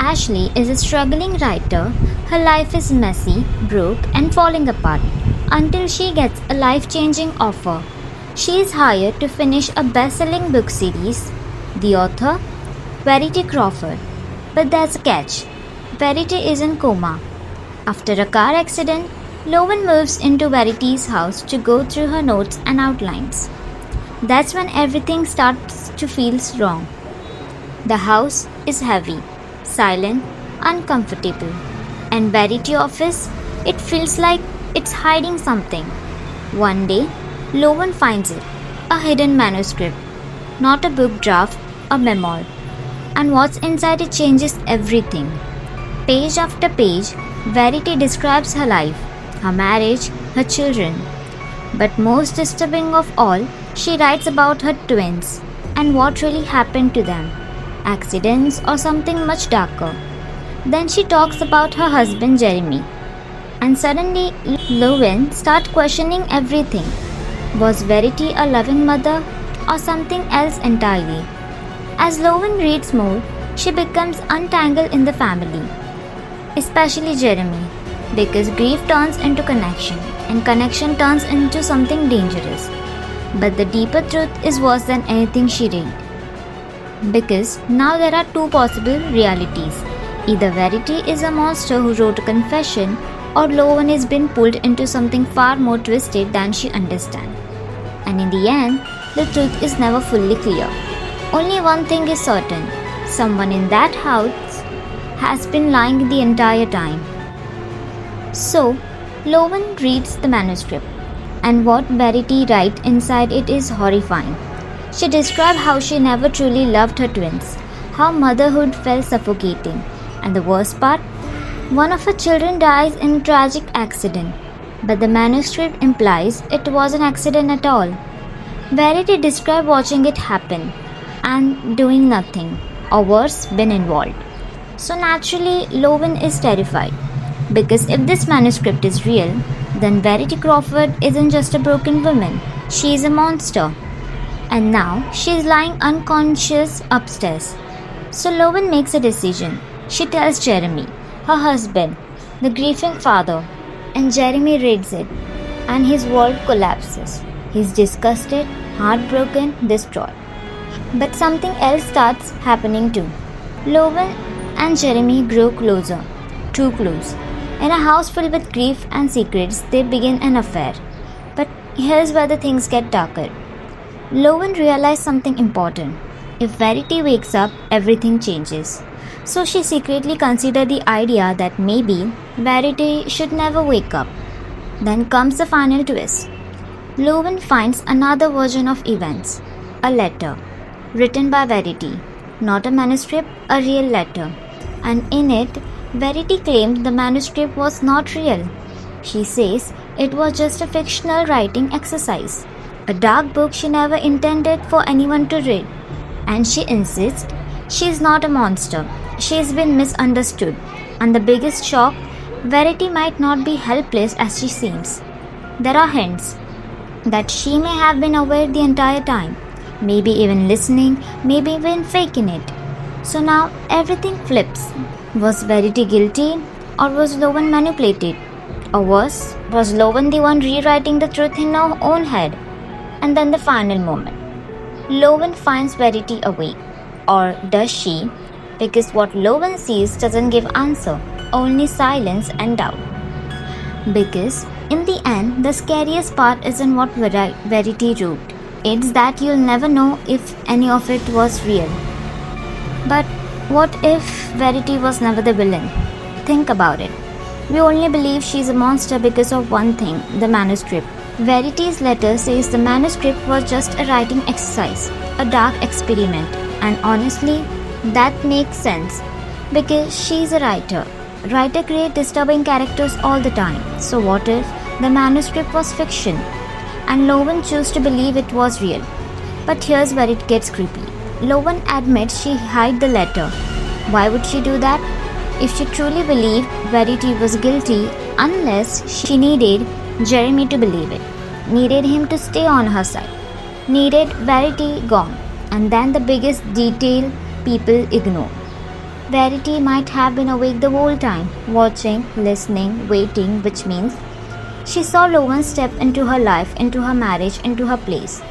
Ashley is a struggling writer. Her life is messy, broke, and falling apart until she gets a life changing offer. She is hired to finish a best selling book series. The author? Verity Crawford. But there's a catch. Verity is in coma. After a car accident, Lowen moves into Verity's house to go through her notes and outlines. That's when everything starts to feel wrong. The house is heavy, silent, uncomfortable. And Verity office, it feels like it's hiding something. One day, Lowen finds it, a hidden manuscript, not a book draft, a memoir. And what's inside it changes everything. Page after page, Verity describes her life, her marriage, her children. But most disturbing of all, she writes about her twins and what really happened to them, accidents or something much darker. Then she talks about her husband Jeremy. And suddenly, Lowen starts questioning everything. Was Verity a loving mother or something else entirely? As Lowen reads more, she becomes untangled in the family, especially Jeremy, because grief turns into connection and connection turns into something dangerous. But the deeper truth is worse than anything she read. Because now there are two possible realities. Either Verity is a monster who wrote a confession, or Lowen is being pulled into something far more twisted than she understands. And in the end, the truth is never fully clear. Only one thing is certain: someone in that house has been lying the entire time. So, Lowen reads the manuscript, and what Verity writes inside it is horrifying. She describes how she never truly loved her twins, how motherhood felt suffocating, and the worst part, one of her children dies in a tragic accident. But the manuscript implies it was an accident at all. Verity describes watching it happen and doing nothing, or worse, been involved. So naturally, Lowen is terrified. Because if this manuscript is real, then Verity Crawford isn't just a broken woman, she is a monster. And now she is lying unconscious upstairs. So Lowen makes a decision. She tells Jeremy, her husband, the grieving father, and Jeremy reads it, and his world collapses. He's disgusted, heartbroken, distraught. But something else starts happening too. Lowen and Jeremy grow closer, too close. In a house filled with grief and secrets, they begin an affair. But here's where the things get darker. Lowen realizes something important. If Verity wakes up, everything changes. So she secretly considered the idea that maybe Verity should never wake up. Then comes the final twist. Lowen finds another version of events, a letter, written by Verity, not a manuscript, a real letter. And in it, Verity claimed the manuscript was not real. She says it was just a fictional writing exercise, a dark book she never intended for anyone to read. And she insists she is not a monster. She has been misunderstood. And the biggest shock, Verity might not be helpless as she seems. There are hints that she may have been aware the entire time, maybe even listening, maybe even faking it. So now everything flips. Was Verity guilty, or was Lowen manipulated? Or worse, was Lowen the one rewriting the truth in her own head? And then the final moment. Lowen finds Verity awake. Or does she? Because what Lowen sees doesn't give answer, only silence and doubt. Because in the end, the scariest part isn't what Verity wrote. It's that you'll never know if any of it was real. But what if Verity was never the villain? Think about it. We only believe she's a monster because of one thing, the manuscript. Verity's letter says the manuscript was just a writing exercise, a dark experiment. And honestly, that makes sense. Because she's a writer. Writer create disturbing characters all the time. So what if the manuscript was fiction? And Lowen chose to believe it was real. But here's where it gets creepy. Lowen admits she hid the letter. Why would she do that? If she truly believed Verity was guilty, unless she needed Jeremy to believe it, needed him to stay on her side, needed Verity gone, and then the biggest detail people ignore. Verity might have been awake the whole time, watching, listening, waiting, which means she saw Lowen step into her life, into her marriage, into her place.